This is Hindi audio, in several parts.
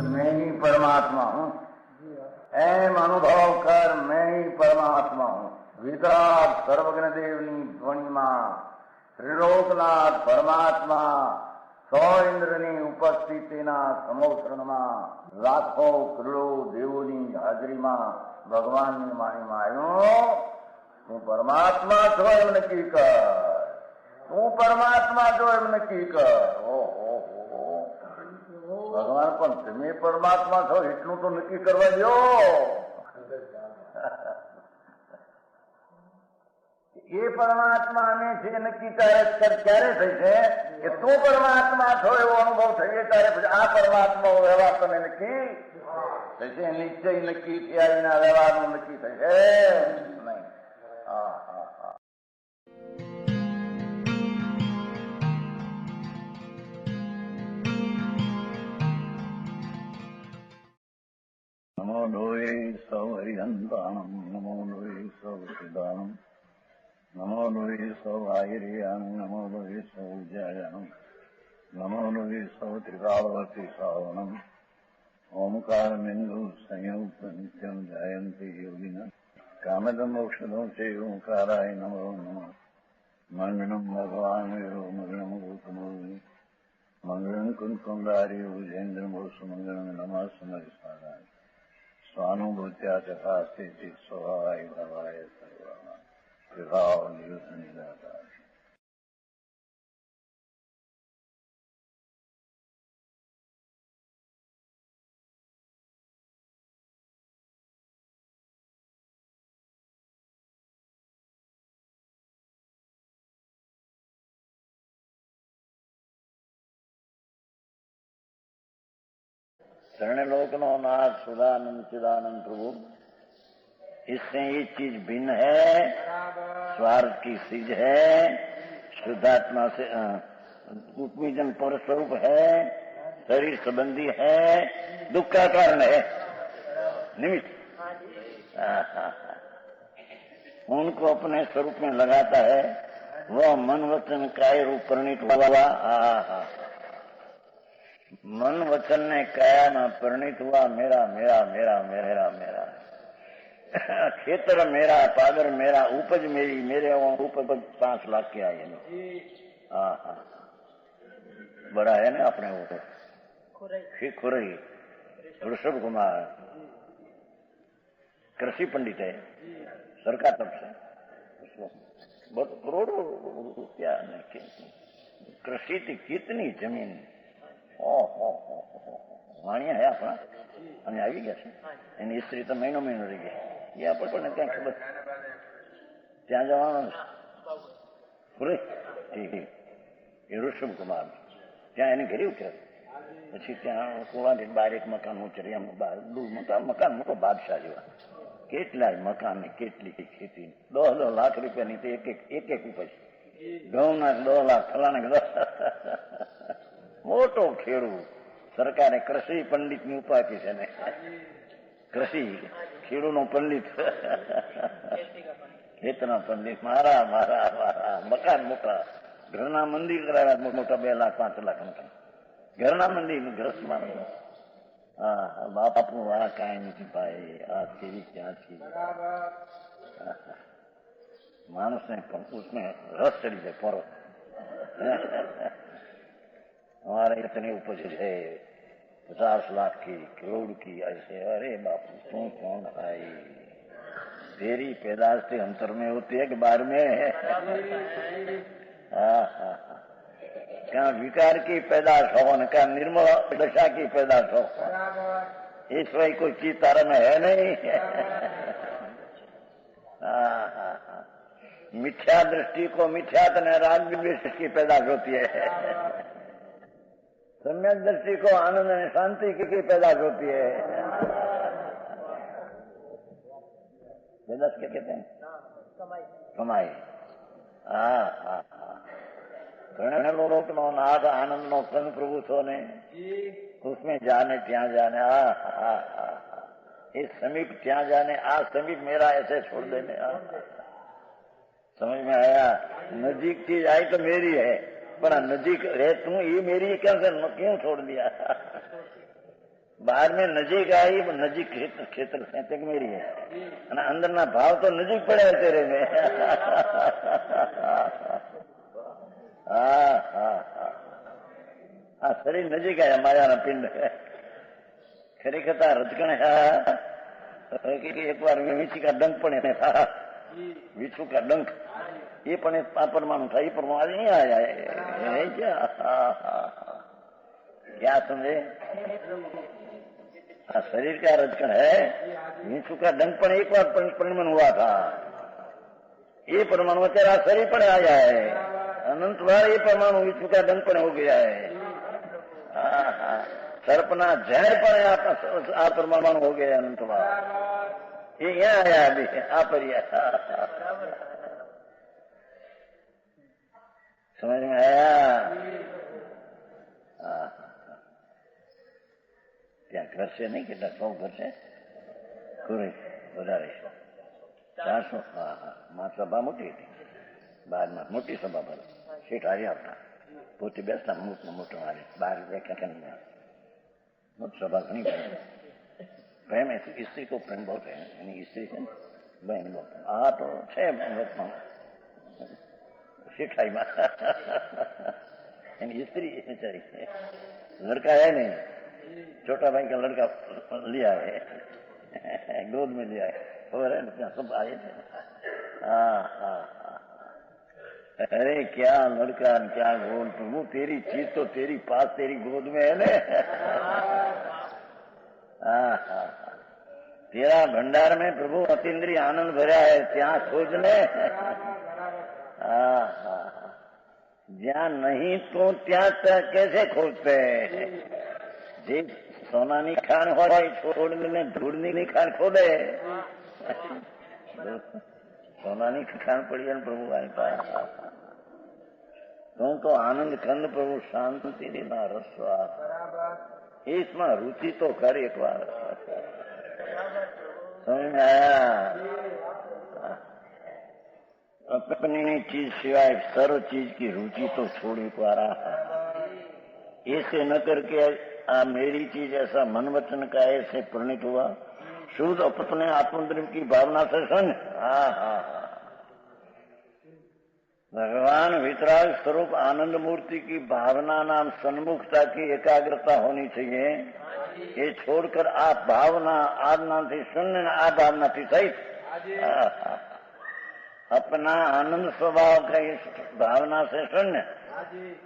मैं ही परमात्मा हूँ, एम अनुभव कर मैं ही परमात्मा हूँ। वितराग सर्वज्ञ देवनी ध्वनिमा त्रिलोकनाथ परमात्मा सौ इंद्રની ઉપસ્થિતિના સમોત્સવમાં લાખો કરોડો દેવોની હાજરીમાં ભગવાનની વાણીમાં આવ્યો, તું પરમાત્મા છો એમ નક્કી કર, તું પરમાત્મા છો એમ નક્કી કર. ઓહો, ભગવાન પણ તમે પરમાત્મા છો એટલું તો નક્કી કરવા દો. એ પરમાત્માને છે નક્કી ક્યારે થઈ છે કે તું પરમાત્મા છો એવો અનુભવ થઈએ ત્યારે પછી આ પરમાત્મા વ્યવહાર તને નક્કી થશે. નિશ્ચય નક્કી થયા વિના વ્યવહારનું નક્કી થશે નહીં. હા હા હા. નમો લોહે સૌ હરિહંતાણમ, નમો લોહે સૌ સિદ્ધાણમ, નમો લોહે સૌ આયર્યાણમ, નમો લોહે સૌ જયાણમ, નમો લોહે સૌ ત્રિકાળવતી શ્રાવણમ. ઓમકાર બિંદુ સંયુક્ત નિત્યમ જાયંતી યોગિના કામદમ ઔષધો છે ઓંકારાય નમો નમઃ. મંગળમ ભગવાન વિરો મંગળમ ગૌતમોર્મિ મંગળમ કુંકુંડારી ભુજેન્દ્રમો સુમંગળમ નમઃ સમરિસ્વાદાય સ્વાનુભૂત્યા તથાસ્તિ સ્વભાવાય ભવાય સર્વા વિભાવ નિયુત નિરાકાર. शरणलोकनो नाथ सुदानंद चिदानंद प्रभु, इससे ये चीज भिन्न है, स्वार्थ की चीज है, शुद्धात्मा से उपमीजन पर स्वरूप है, शरीर संबंधी है, दुख का कारण है, निमित्त. उनको अपने स्वरूप में लगाता है, वह मन वचन काय रूप परिणित हुआ. मन वचन ने काया में परिणित हुआ मेरा मेरा मेरा मेरा मेरा. खेतर मेरा, पागर मेरा, उपज मेरी, मेरे उपज 5 लाख के आए. हाँ हाँ, बड़ा है ना अपने वो तो खुरई ऋषभ कुमार कृषि पंडित है, सरकार तरफ से बहुत करोड़ों रुपया. कृषि थी कितनी जमीन. વાણિયા હે આપણા અને આવી ગયા છે. એની સ્ત્રી તો મહિનો રહી ગઈ. એ આપણને ક્યાં ખબર. ત્યાં જવાનું એ ઋષભ કુમાર ત્યાં એને ઘરે ઉતર્યા. પછી ત્યાં કુવાથી બહાર એક મકાન ઉતરી, એમ મકાન મોટો બાદશાહ જેવા, કેટલાય મકાન ને કેટલી ખેતી, 10 લાખ રૂપિયાની તો એક ઉપજ. ઘઉંના 10 લાખ, ફલાણા 10. મોટો ખેડૂત. સરકારે કૃષિ પંડિત ની ઉપાધિ છે ને, કૃષિ ખેડૂનો પંડિત, ખેતના પંડિત. મારા મારા મારા મકાન મોટા, ઘરના મંદિર કરાવ્યા મોટા, 2 લાખ 5 લાખ મકાન ઘરના મંદિર ગ્રસ્તમાં. હા બાપુ આ કાંઈ નથી ભાઈ, આ કેવી ક્યાં છે. માણસને उसमें रस चढ़ी जाए परो. हमारे इतनी उपज है 50 लाख की, करोड़ की, ऐसे. अरे बापू तू कौन भाई, तेरी पैदाश से अंतर में होती है कि बाहर में है. हाँ हाँ, क्या विकार की पैदाश हो न क्या निर्मल दशा की पैदाश हो, इस वही कोई चीज तारा में है नहीं. हाँ हाँ हाँ, मिथ्या दृष्टि को मिथ्यात ने राग दृष्टि की पैदाश होती है, सम्यक दृष्टि को आनंद और शांति की पैदाश होती है. पैदाश क्या कहते हैं? कमाई. हाँ हाँ हाँ. लोकनो नाथ आनंद नो संग प्रभु सोने, उसमें जाने ત્યાં जाने. હા હા હા, इस समीप क्या जाने, आज समीप मेरा ऐसे छोड़ देने। समझ में आया? नजीक चीज आई तो मेरी है, पर नजीक है तू, ये मेरी कैसे क्यों छोड़ दिया? बाहर में नजीक आई, नजीक क्षेत्र तक मेरी है, अंदर ना भाव तो नजीक पड़े है तेरे में। हाँ, शरीर नजीक है, माया ना पिंड है। खरी कथा रचकण है कि एक बार वीछी का डंक पड़े था, वीछू का डंक, ये पड़े परमाणु था, ये परमाणु नहीं आया है क्या? क्या समझे? शरीर का रचकण है, वीछू का डंक पण एक बार परिणमन हुआ था, ये परमाणु तेरा शरीर पर आया है, अनंत बार ये परमाणु वीछू का डंक पण हो गया है। सर्पना जहर पर आ परमाणु हो गया अनंत बार, ये यहाँ आया अभी आ पर। समझ में आया? क्या घर से नहीं, कितना 100 घर से पूरे વધારે 400। માં સભા મોટી હતી, બહારમાં મોટી સભા ભરે, શેઠ હારી આવતા, પોતે બેસતા મોટો હારે, બહાર મોટી સભા ઘણી બની। પ્રેમ સ્ત્રી को પ્રેમ बहुत है, એની સ્ત્રી છે ને બહેન बहुत, આ તો છે શેઠાઈમાં એની સ્ત્રી बेचारी, लड़का है नहीं, छोटा भाई का लड़का लिया है, गोद में लिया है, और सब आए थे। अरे क्या लड़का क्या गोद, प्रभु तेरी चीज तो तेरी पास तेरी गोद में है ने। तेरा भंडार में प्रभु अतीन्द्रिय आनंद भरा है, त्या खोजने। ज्યાં नहीं तो त्या कैसे खोजते? જે સોનાની ખાણ હોય છોડીને ધૂળની ખાણ ખોદે, સોનાની ખાણ પડી ને પ્રભુ આપ્યા। હું તો આનંદ કંદ પ્રભુ શાંતિ ના રસવાસ, इसमें रुचि तो कर एक बार। समझ में आया? अपनी चीज सिवाय सर्व चीज की रुचि तो छोड़ एक बार। ऐसे न करके आ मेरी चीज ऐसा मन वचन का ऐसे परिणित हुआ, शुद्ध अपने आत्मद्रव्य की भावना से सुन। भगवान वितराग स्वरूप आनंद मूर्ति की भावना नाम सन्मुखता की एकाग्रता होनी चाहिए। ये छोड़कर आप भावना आदना थी शून्य, आ भावना थी सहित अपना आनंद स्वभाव का इस भावना से शून्य,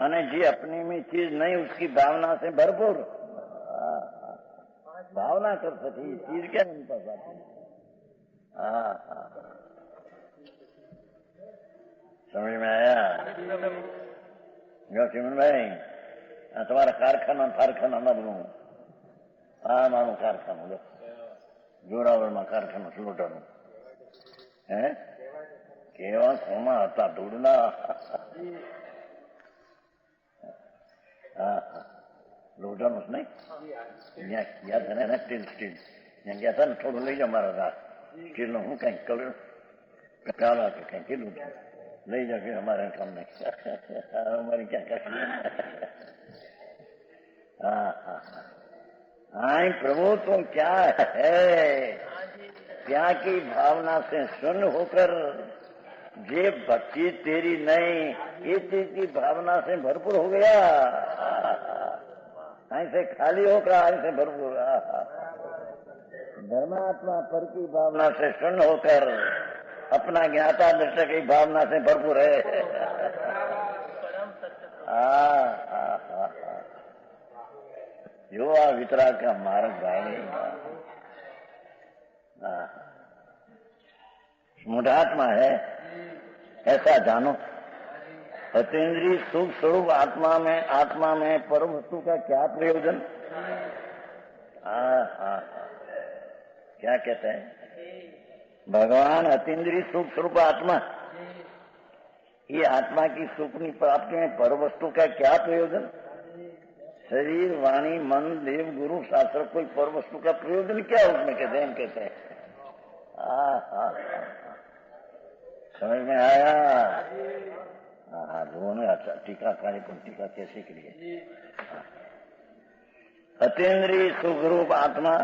અને જે अपनी में चीज नहीं उसकी भावना से भरपूर भावना कर सकी, चीज क्या नहीं कर सकती। समझ में आया? जो चिमन भाई तुम्हारा कारखाना न बनू, मारू कारखाना जोरावर में कारखाना लोटानु है, केवा कोमा હતા ધૂળના। લોટાનું નહીં, ત્યાં ગયા હતા ને સ્ટીલ ત્યાં ગયા હતા ને, થોડું લઈ જાઓ મારા રાત સ્ટીલનું, હું કઈ કર્યું કાલા કે કઈ કીધું લઈ જાઓ કે અમારે કામ નહીં, અમારી ક્યાં કશું। हाँ प्रभु तुम क्या है, क्या की भावना से शून्य होकर ये भक्ति तेरी नहीं, ये चीज की भावना से भरपूर हो गया, ऐसे खाली होकर ऐसे भरपूर। धर्मात्मा पर की भावना से शून्य होकर अपना ज्ञाता दृष्ट की भावना से भरपूर है। जो आ वितराग का मार्ग भाई मूढ़ात्मा है ऐसा जानो। अतीन्द्रिय सुख स्वरूप आत्मा में परम वस्तु का क्या प्रयोजन? क्या कहते हैं भगवान? अतीन्द्रिय सुख स्वरूप आत्मा, ये आत्मा की सुख की प्राप्ति में परम वस्तु का क्या प्रयोजन? शरीर, वाणी, मन, देव, गुरु, शास्त्र, कोई पर वस्तु का प्रयोजन क्या उसमें कहते हैं? कहते हैं समझ में आया? हाँ, दोनों अच्छा टीका कार्यक्रम टीका कैसे के लिए अतीन्द्रिय सुखरूप आत्मा।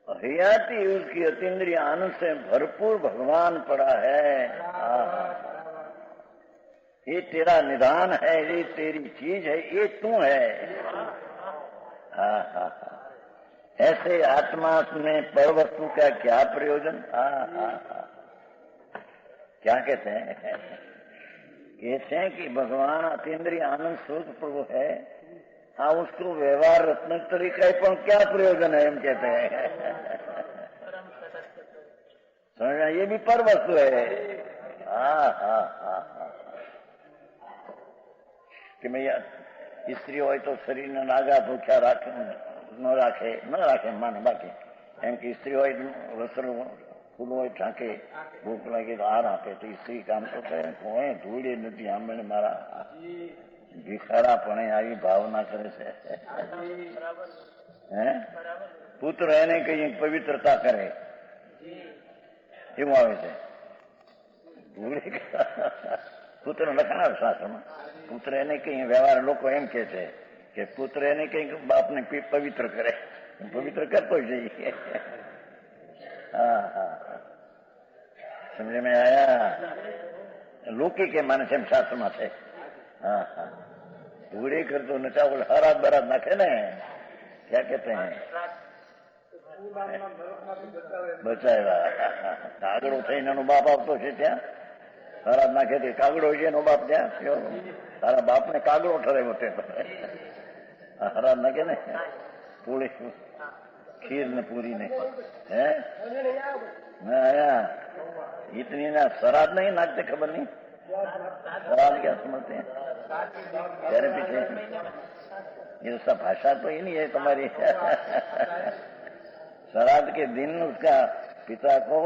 हयाती उसकी अतीन्द्रिय आनंद से भरपूर भगवान पड़ा है। ये तेरा निदान है, ये तेरी चीज है, ये तू है। ऐसे आत्मा में पर वस्तु का क्या प्रयोजन? क्या कहते हैं? कहते हैं कि भगवान अतीन्द्रिय आनंद स्वरूप प्रभु है। उसको व्यवहार रत्न तरीका है, पर क्या प्रयोजन है? हम कहते हैं समझना, ये भी पर वस्तु है। कि मैं स्त्री हो तो शरीर ने नागा भूख्या राखे न राखे माने बाकी एम कि स्त्री हो रसोड़ું ખુલ્લું હોય ઢાંકે ભૂખ લાગે તો આહાર આપે તો સ્ત્રી કામ તો કરે કોઈ ધૂળે નથી આંબણે મારા ભિખારાપણે આવી ભાવના કરે છે હે પુત્ર એને કઈ પવિત્રતા કરે એવું આવે છે ધૂળે પુત્ર લખાણ શાસ્ત્રમાં પુત્ર એને કઈ વ્યવહાર લોકો એમ કે છે કે પુત્ર એને કઈ બાપને પવિત્ર કરે પવિત્ર કરતો જ જઈએ समझ में आया? लौकिक के माने से शास्त्र में थे धूड़े कर तो नचा बोल हरात बरात नाखे ने क्या कहते हैं बचाएगा कागड़ो थे नो बाप आपतो छे त्या हरात नाखे थे कागड़ो छे नो बाप त्या तारा बाप ने कागड़ो ठरे बोते हरात नाखे ने पूरी खीर ने पूरी ने है आया इतनी ना श्राद्ध नहीं नाचते खबर नहीं श्राद्ध क्या समझते हैं तेरे पीछे ये सब भाषा तो ही नहीं है तुम्हारी श्राद्ध के दिन उसका पिता को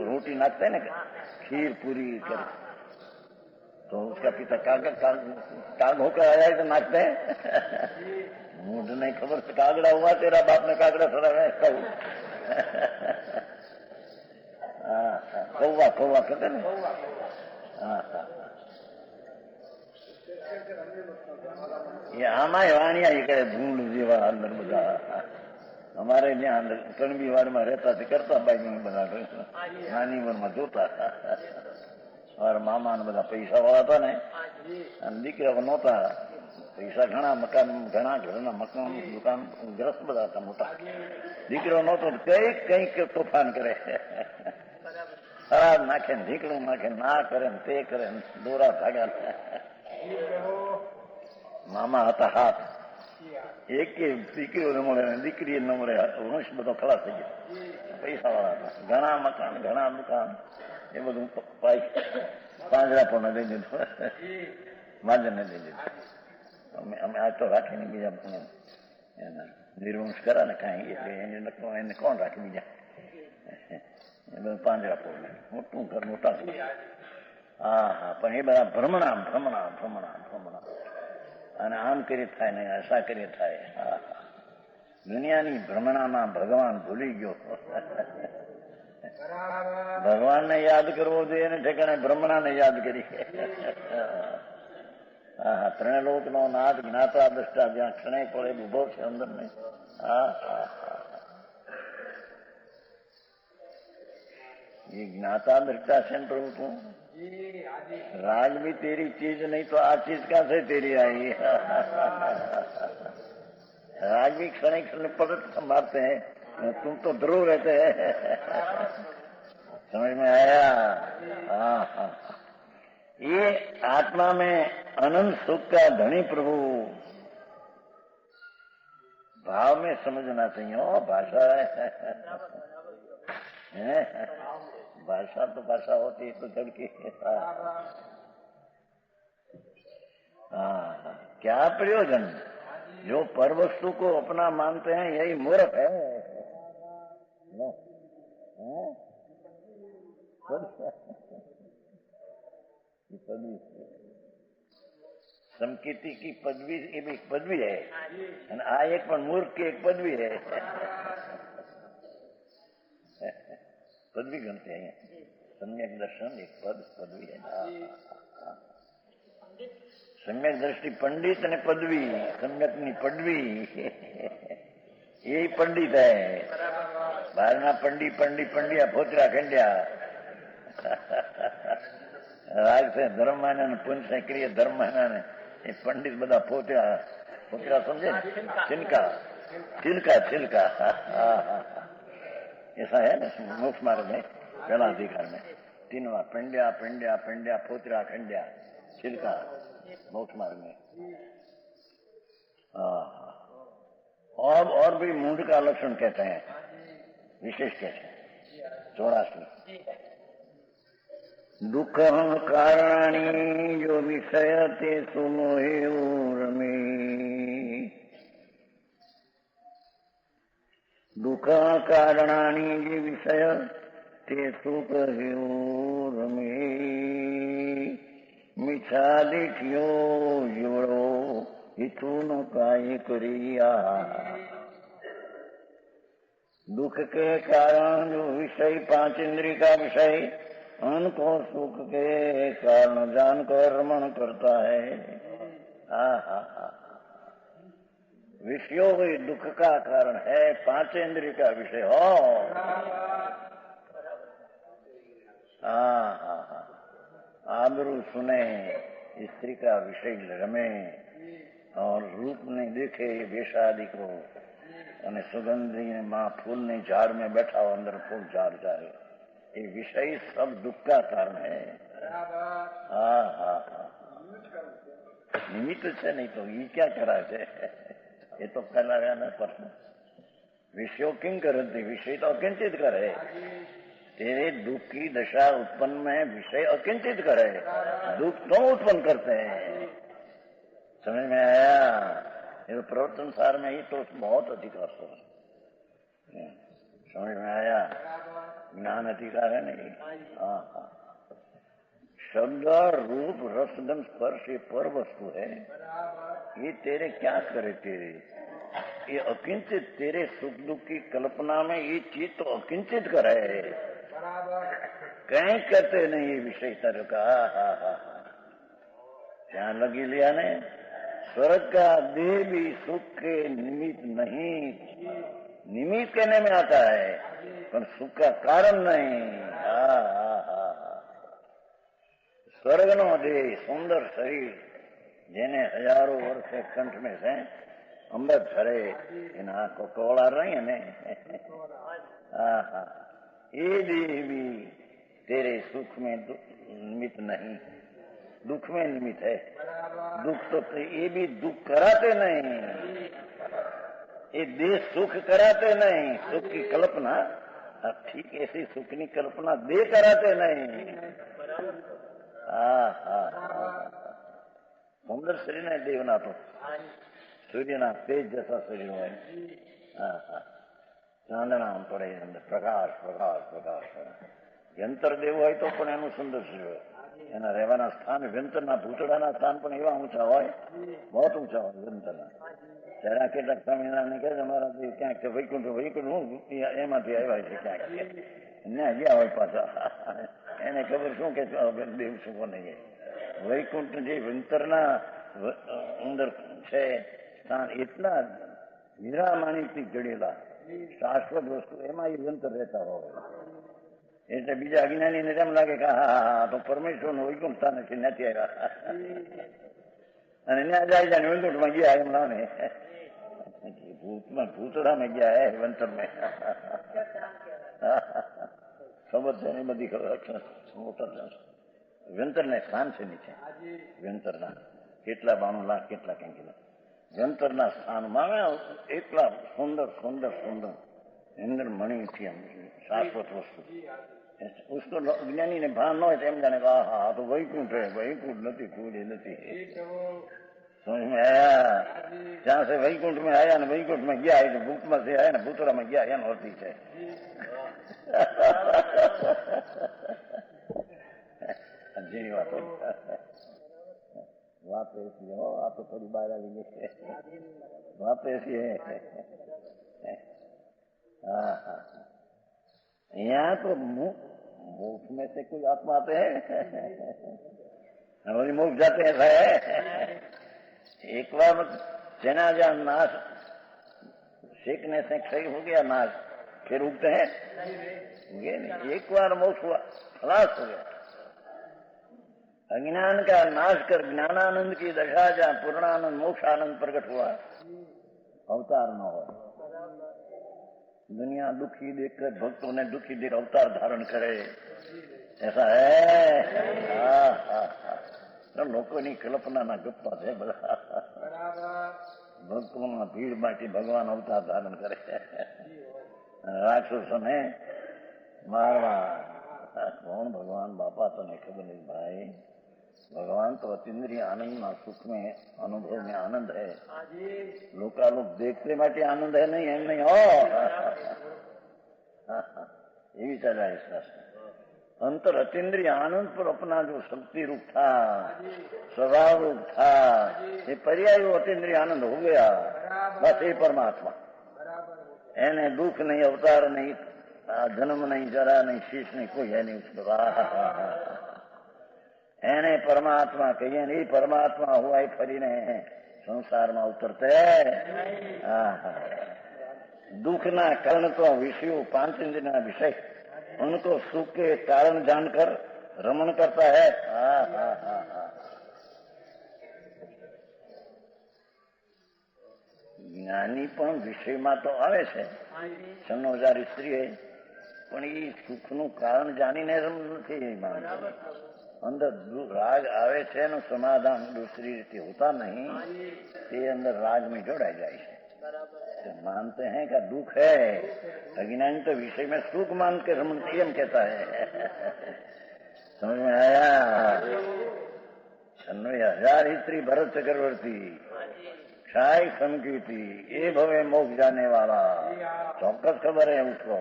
रोटी नाचते है ना खीर पूरी कर तो उसका पिता काग होकर आया है तो नाचते हैं मुझे नहीं खबर से कागड़ा हुआ तेरा बाप ने कागड़ा सड़ा है कौवा कौवा कहते ना ये आमा वाणिया ये करे धूल जीवा अंदर बजा हमारे यहाँ कणबी वाड़ में रहता थे करता बाइक में बना नानी उम्र में जोता और मामा ने બધા પૈસા વાળા હતા ને અને દીકરા નહોતા પૈસા ઘણા મકાન ઘણા ઘરના મકાન દુકાન ગ્રસ્ત બધા હતા મોટા દીકરો નહોતો કઈક તોફાન કરે ખરાબ નાખે ઢીકડું નાખે ના કરે તે કરે દોરા ભાગ્યા મામા હતા હાથ એક દીકરીઓ ન મળે દીકરી ન મળે વંશ બધો ખલાસ થઈ ગયો પૈસા વાળા હતા ઘણા મકાન ઘણા દુકાન એ બધું પાંજરા પણ દઈ દીધું માજને દઈ દીધું અમે આ તો રાખીને બીજા એના નિર્વંશ કરા ને કાંઈ એટલે એને કોણ રાખે બીજા એ બધું પાંજરા પોળ મોટું ઘર મોટા હા પણ એ બધા ભ્રમણા ભ્રમણા ભ્રમણા ભ્રમણા અને આમ કરી થાય ને આશા કરી થાય દુનિયાની ભ્રમણામાં ભગવાન ભૂલી ગયો ભગવાનને યાદ કરવો જોઈએ ને ઠેકાણે બ્રહ્મણાને યાદ કરી ત્રણલોક નો નાથ જ્ઞાતા દ્રષ્ટા જ્યાં ક્ષણે પડે ઉભો છે અંદર ને ये ज्ञाता दृष्टा से प्रभु तू राग भी तेरी चीज नहीं तो आ चीज कहां से तेरी आई राग भी क्षण क्षण पलट संभालते हैं तुम तो ध्रुव रहते हैं समझ में आया? ये आत्मा में अनंत सुख का धनी प्रभु भाव में समझना चाहिए भाषा है भाषा तो भाषा होती है तो चढ़ क्या प्रयोजन? जो पर वस्तु को अपना मानते हैं यही मूर्ख है समकीर्ति की पदवी એ બી એક પદવી है અને આ એક પણ મૂર્ખ की एक पदवी है पदवी गणते हैं सम्यक दर्शन एक पदवी है सम्यक दृष्टि पंडित ने पदवी सम्यक ની पदवी ये पंडित है બહારના પંડિયા ભોતરા ખંડ્યા રાગ છે ધર્મમાના ને પુંજ से क्रिय धर्ममाना ने ये पंडित બધા પોતરા समझे छिलका ऐसा है ना मोक्ष मार्ग में पहला अधिकार में तीनवा पंड्या पोतरा खंड्या छिलका मोक्ष मार्ग में और भी मूढ़ का लक्षण कहते हैं विशेष कहते हैं 84 दुख कारणानी जो विषय ते सुमोहे रमे दुख कारणानी जे विषय ते सुख रमे मिछा देखियो जोड़ो हितू न काय करिया दुख के कारण जो विषय 5 इंद्रिय का विषय उनको सुख के कारण जानकर रमण करता है विषयों के दुख का कारण है 5 इंद्रिय का विषय हो आबरू सुने स्त्री का विषय रमे और रूप नहीं देखे वेशादि को અને सुगंधी माँ फूल नहीं झाड़ में बैठा हो अंदर फूल झाड़ जाए ये विषय सब दुख का कारण है निमित्त છે नहीं तो ये क्या करा છે ये तो पहला ना प्रश्न विषयों किंग करते विषय तो अकिंचित करे तेरे दुख की दशा उत्पन्न में विषय अकिंचित करे दुख तो उत्पन्न करते हैं समझ में आया ये प्रवर्तन सार में ही तो बहुत अधिकार समझ में आया ज्ञान अधिकार है नहीं शब्द रूप रसगंध स्पर्श ये पर वस्तु है ये तेरे क्या करे तेरे ये अकिंचित तेरे सुख दुख की कल्पना में ये चीज तो अकिंचित करे कहीं करते नहीं ये विषय तरह का ध्यान लगी लिया ने स्वर्ग का देह भी सुख के निमित्त नहीं निमित्त कहने में आता है पर सुख का कारण नहीं स्वर्ग नो देह सुंदर शरीर जेने हजारों वर्ष कंठ में से अमृत झरे इन आंखों कोड़ा रही है ये देह भी तेरे सुख में निमित्त नहीं दुख में निमित्त है दुख तो ये भी दुख कराते नहीं ये देह सुख कराते नहीं सुख की कल्पना ठीक ऐसी सुख की कल्पना देह कराते नहीं सुंदर शरीर है देवना तो सूर्यना तेज जैसा शरीर है चांदना पड़े अंदर प्रकाश प्रकाश प्रकाश यंत्र देव है तो पण एनु सुंदर शरीर એના રહેવાના સ્થાન વ્યંતરના ભૂતડાના સ્થાન પણ એવા ઊંચા હોય बहुत ઊંચા હોય વ્યંતરના જરા કેટલાક સ્વામિનારાયણ કહે છે અમારા ક્યાંક વૈકુંઠ હું એમાંથી આવ્યા છે ક્યાંક ને ગયા હોય પાછા એને ખબર શું કે દેવ શું કોને વૈકુંઠ જે વ્યંતરના અંદર છે સ્થાન એટલા હીરા માણિકથી જડેલા શાશ્વત વસ્તુ એમાં એ વ્યંતર રહેતા હોય એટલે બીજા અજ્ઞાનીને તેમ લાગે કે હા તો પરમેશ્વરનું વૈકુંઠ સ્થાન છે નથી આવ્યા અને ત્યાં જાય છે વૈકુંઠમાં ગયા એમ ના ને ભૂતડામાં ગયા હે વંતરમાં ખબર છે ને બધી મોટા વ્યંતરને સ્થાન છે નીચે વ્યંતરના કેટલા 92 લાખ કેટલા કંઈક વ્યંતરના સ્થાનમાં એટલા સુંદર સુંદર સુંદર અંદર મણી थी शाश्वत वस्तु उसको ज्ञानी ने भान न हो एम जाने का हाँ तो वैकुंठ है वैकुंठ नहीं पूरी नहीं समझ में आया जहाँ से वैकुंठ में आया ना वैकुंठ में गया है तो भूत में से आया ना भूतरा में गया है होती है जी बात बात ऐसी हो, आप तो थोड़ी बाहर आ गई, बात ऐसी है। हाँ हाँ, यहाँ तो मुख में से कोई आत्मा आते हैं, हमारी मुख जाते हैं, ऐसा है। एक बार जनाजा नाश सेकने से क्षय हो गया नाश, फिर उगते हैं ये नहीं। एक बार मोक्ष हुआ, खलास हो गया। अज्ञान का नाश कर ज्ञानानंद की दशा, जहाँ पूर्णानंद मोक्ष आनंद प्रकट हुआ, अवतार न हो। दुनिया दुखी देखकर भक्तों ने दुखी देख अवतार धारण करे, ऐसा है। तो लोगों कल्पना ना गप्पा है બધા, ભક્તોમાં ભીડ બાટી ભગવાન અવતાર ધારણ કરે, રાક્ષસોને મારવા। कौन भगवान बापा तो नहीं, खबर नहीं भाई। भगवान तो अतीन्द्रिय आनंद में, सुख में, अनुभव में आनंद है। लोग देखते बाटी आनंद है, नहीं है नहीं हो। ये भी चला इस अंतर अतीन्द्रिय आनंद पर अपना जो शक्ति रूप था, स्वभाव रूप था, ये पर्याय वो अतीन्द्रिय आनंद हो गया। बस ये परमात्मा, एने दुख नहीं, अवतार नहीं, जन्म नहीं, जरा नहीं, शीश नहीं, कोई है नहीं उसके बाद। एने परमात्मा कहिए नहीं, परमात्मा हुआ ही फरी ने संसार में उतरते। दुख ना कारण तो विषयों, पांच इंद्रिय विषय, उनको सुख के कारण जानकर रमण करता है। જ્ઞાની પણ વિષયમાં તો આવે છે, 96,000 સ્ત્રી है, પણ એ સુખનું કારણ જાણીને નથી માનતો। અંદર રાગ આવે છે એનું સમાધાન दूसरी રીતે होता नहीं, તે અંદર राग में जोड़ा जाए છે। तो मानते हैं कि दुख है, अज्ञानी तो विषय में सुख मान के रमन एम कहता है। समझ में आया? 96,000 स्त्री भरत चक्रवर्ती क्षाय समकीती, ये भवे मोक्ष जाने वाला, चौकस खबर है उसको।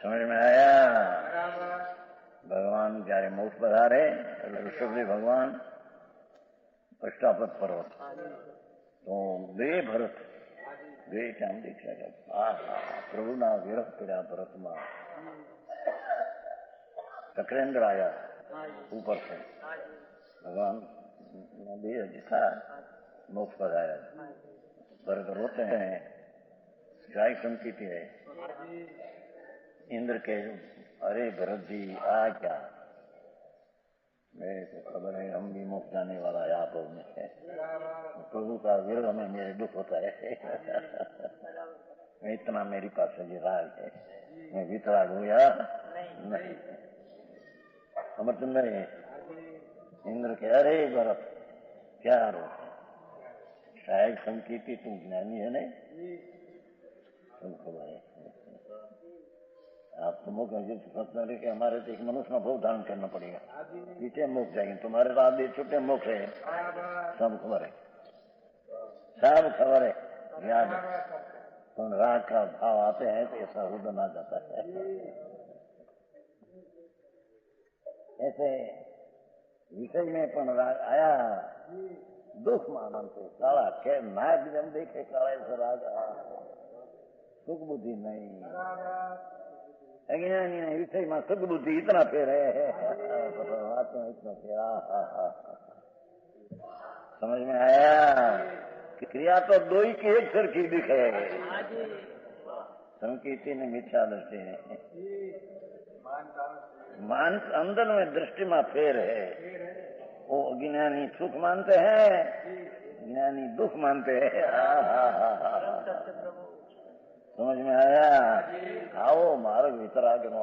समझ में आया? भगवान जયારે मोक्ष पधारे, ऋषभदेव भगवान अष्टापद पर्वत, तो બે ભરત બે ટાઈમ દીક્ષા કરતા। પ્રભુના વિરહ કર્યા ભરતમાં। चक्रेंद्र आया ऊपर से, भगवान नदी था, मोक्ष पर आया। भरत रोते हैं, गाय समकीती है। इंद्र के अरे भरत जी आ क्या, मेरे को खबर है हम भी मोक्ष जाने वाला है आप में है। प्रभु का विरह में मेरे दुख होता है। इतना मेरी पास ये राग है, मैं वितराग हूँ या नहीं। अमरचंद्र इंद्र के अरे भरत क्या रो, शायद समकीती तुम ज्ञानी है नहीं, तुमको भाई आप तो मुख सोचना रहे कि हमारे तो एक मनुष्य में बहुत धारण करना पड़ेगा, पीछे मुख जाएंगे, तुम्हारे रात दे छुट्टे मुख है, सब खबर है, सब खबर है, याद है। तो राग का भाव आते हैं तो ऐसा रुदन आ जाता है। ऐसे विषय में पण राग आया, दुख मानते काला के नाग जम देखे काला से राग, सुख बुद्धि नहीं। अज्ञानी ने विषय में सुख बुद्धि इतना फेर है, परमात्मा इतना फेरा। समझ में आया? क्रिया तो दो ही की एक सरखी दिखे, संकीर्ति ने मिथ्या दृष्टि है, मान अंदर में दृष्टि में फेर है। वो अज्ञानी सुख मानते हैं, ज्ञानी दुख मानते हैं। समझ में आया? आओ मार्ग वितराग नो।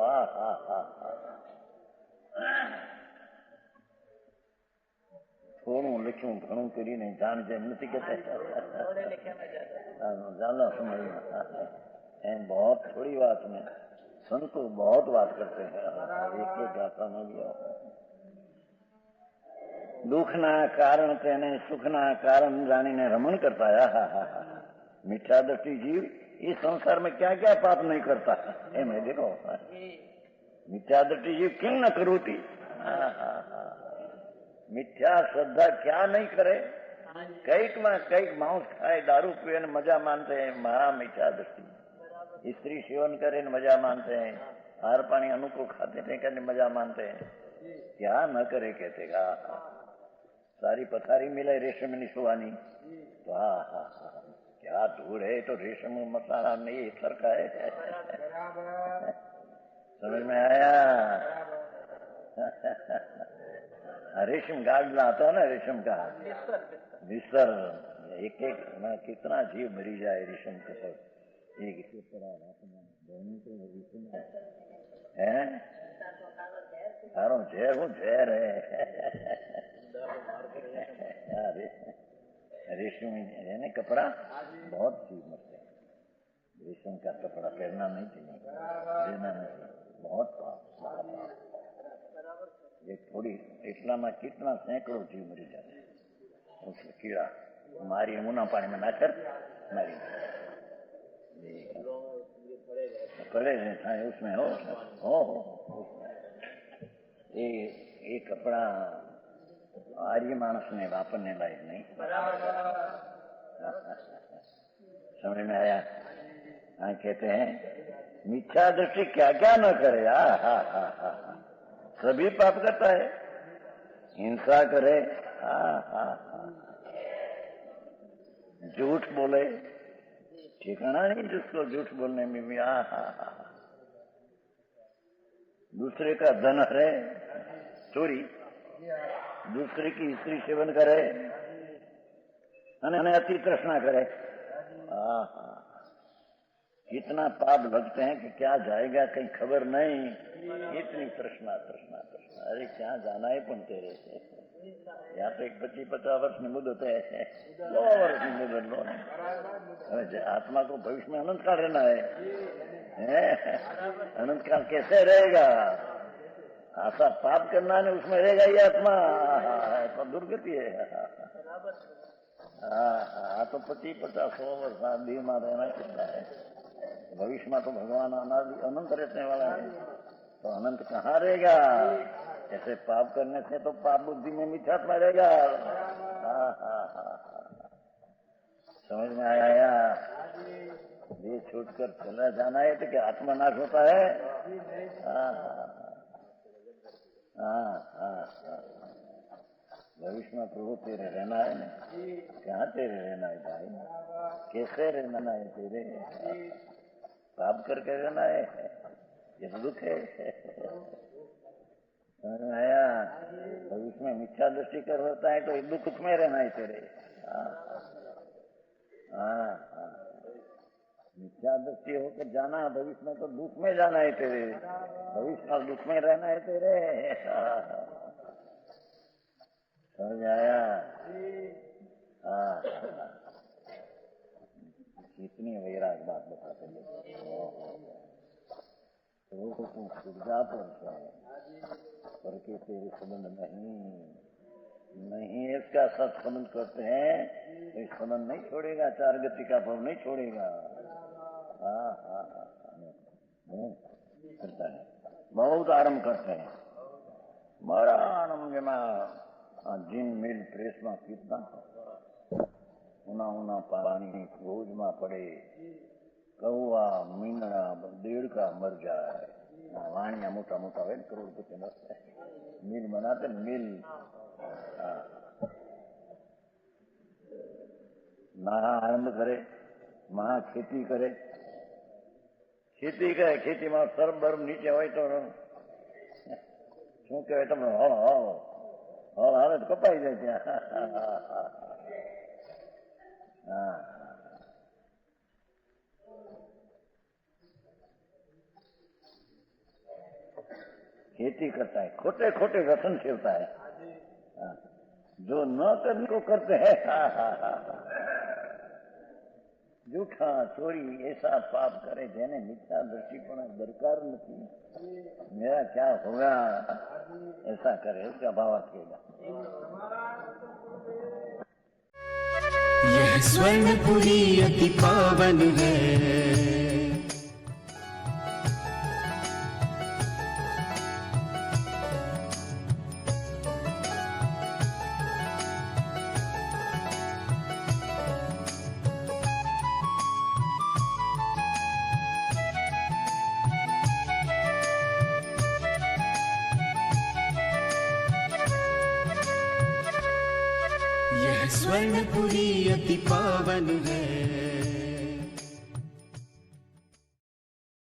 થોડું લખ્યું ઘણું કરીને જાણ જેમ નથી કહેતા, जाना समझ में एम बहुत थोड़ी बात में संतो बहुत बात करते हैं, एक एक गाथा में भी दुखना कारण तेने सुखना कारण जानीने रमण करता है। मीठा दृष्टि जीव इस संसार में क्या क्या पाप नहीं करता है, मैं देखो मीठा दृष्टि जीव किंग न करूती। मिथ्या श्रद्धा क्या नहीं करे। कईक में कईक मांस खाए, दारू पीए ने मजा मानते हैं, महा मिथ्या दृष्टि। स्त्री सेवन करे ने मजा मानते हैं, हार पानी अनुकूल खाते थे करने मजा मानते हैं। क्या न करे कहते का सारी पथारी मिले रेशम ની સુવાની तो હા क्या धूड़ है। तो रेशम मसाला नहीं सरका है। समझ में आया। रेशम गाड़ना आता है ना, रेशम का विस्तर एक एक में कितना जीव मरी जाए रेशम के सब एक इसे पड़ा है। सारो झेर हूँ झेर है। रेशम है ना कपड़ा, बहुत जीव मरते हैं। रेशम का कपड़ा पहनना नहीं चाहिए, लेना नहीं, बहुत पाप। ये थोड़ी એટલા में कितना सैकड़ों जीव मरी जाते हैं। उसके कीड़ा मारी मुना पानी में नाकर मारी पड़े था उसमें हो ये कपड़ा आर्य मानस ने वापरने लायक नहीं। समझ में आया। हाँ कहते हैं मिथ्या दृष्टि क्या क्या न करे। सभी पाप करता है। हिंसा करे, झूठ बोले, ठिकाना नहीं जिसको झूठ बोलने में भी। दूसरे का धन हरे, चोरी, दूसरे की स्त्री सेवन करे, अति तृष्णा करे। कितना पाप लगते हैं कि क्या जाएगा कहीं खबर नहीं। इतनी तृष्णा तृष्णा तृष्णा। अरे क्या जाना है पण तेरे से। यहाँ पे 25-50 वर्ष की मुद्दत है, 100 वर्ष की मुद्दत लो। आत्मा को भविष्य में अनंत काल रहना है। अनंत काल कैसे रहेगा। ऐसा पाप करना है उसमें रहेगा ये आत्मा, तो दुर्गति है। हाँ तो 25-50-100 वर्ष देह में रहना कितना है। भविष्य में तो भगवान अनंत रहने वाला है, तो अनंत कहाँ रहेगा। ऐसे पाप करने से तो पाप बुद्धि में मिथ्यात्मा रहेगा। समझ में आया। ये छूटकर चला जाना है तो क्या आत्मा नाश होता है। भविष्य में प्रभु तेरे रहना है ना। कहाँ तेरे रहना है भाई, कैसे रहना है तेरे। पाप करके रहना है, ये दुख है। आया। भविष्य में मिथ्या दृष्टि कर होता है तो दुख में रहना है तेरे। मिथ्या दृष्टि होकर जाना भविष्य में तो दुख में जाना है तेरे। भविष्य में दुख में रहना है तेरे। समझ आया। कितनी वैराग बात बताते हैं। पर के तेरे संबंध नहीं इसका सत्संबंध करते हैं तो इस संबंध नहीं छोड़ेगा। 4 गति का भाव नहीं छोड़ेगा। करता है, बहुत आरंभ करते हैं। बड़ा आनंद में जिन मिल प्रेस में कितना उना पानी रोज में पड़े। कौआ मीनड़ा देड़का मर जाए। वाणिया मोटा मोटा है, करोड़पति मरते हैं। मिल बनाते मिल। महा आरंभ करे, महा खेती करे। खेती करे, खेती में सरब बरब नीचे हो तो શું કહેવાય તમે હળ હાલે તો કપાઈ જાય ત્યાં। खेती करता है, खोटे खोटे व्यसन सेवता है। जो न करने को करते हैं झूठा चोरी ऐसा पाप करे जेने मिथ्या दृष्टिकोण दरकार नहीं। मेरा क्या होगा ऐसा करे, उसका भाव अटकेगा। यह स्वर्णपुरी अति पावन है। स्वर्णपुरी अति पावन है।